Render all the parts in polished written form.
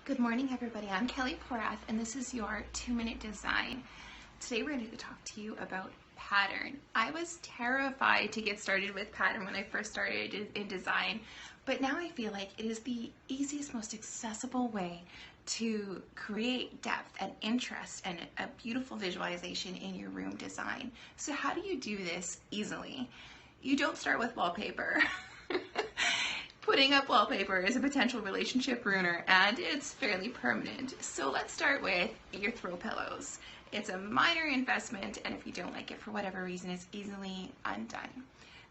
Good morning, everybody. I'm Kelly Porath, and this is your 2-minute design. Today we're going to talk to you about pattern. I was terrified to get started with pattern when I first started in design, but now I feel like it is the easiest, most accessible way to create depth and interest and a beautiful visualization in your room design. So how do you do this easily? You don't start with wallpaper. Putting up wallpaper is a potential relationship ruiner, and it's fairly permanent. So let's start with your throw pillows. It's a minor investment, and if you don't like it for whatever reason, it's easily undone.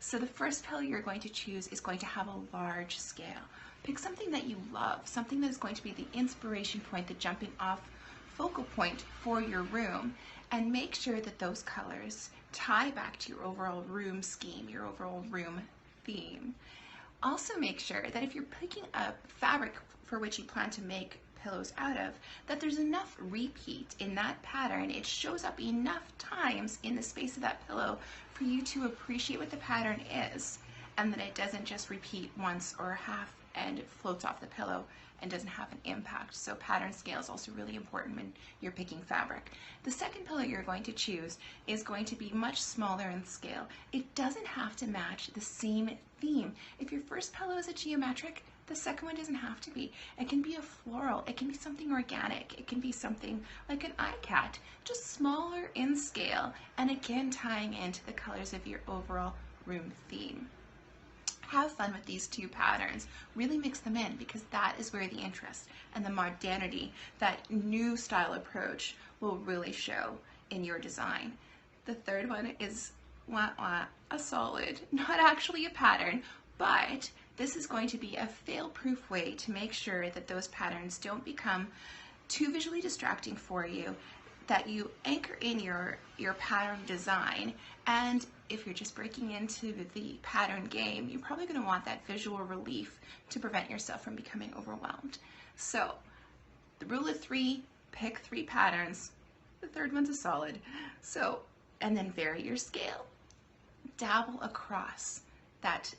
So the first pillow you're going to choose is going to have a large scale. Pick something that you love, something that is going to be the inspiration point, the jumping off focal point for your room, and make sure that those colors tie back to your overall room scheme, your overall room theme. Also make sure that if you're picking up fabric for which you plan to make pillows out of, that there's enough repeat in that pattern. It shows up enough times in the space of that pillow for you to appreciate what the pattern is, and that it doesn't just repeat once or half and it floats off the pillow and doesn't have an impact. So pattern scale is also really important when you're picking fabric. The second pillow you're going to choose is going to be much smaller in scale. It doesn't have to match the same theme. If your first pillow is a geometric, the second one doesn't have to be. It can be a floral, it can be something organic, it can be something like an iCat, just smaller in scale, and again tying into the colors of your overall room theme. Have fun with these two patterns. Really mix them in, because that is where the interest and the modernity, that new style approach, will really show in your design. The third one is a solid, not actually a pattern, but this is going to be a fail-proof way to make sure that those patterns don't become too visually distracting for you, that you anchor in your pattern design. And if you're just breaking into the pattern game, you're probably going to want that visual relief to prevent yourself from becoming overwhelmed. So the rule of 3, pick 3 patterns. The third one's a solid. So, and then vary your scale. Dabble across that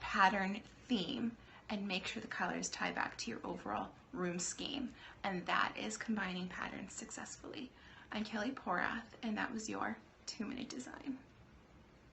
pattern theme and make sure the colors tie back to your overall room scheme. And that is combining patterns successfully. I'm Kelly Porath, and that was your 2-minute design.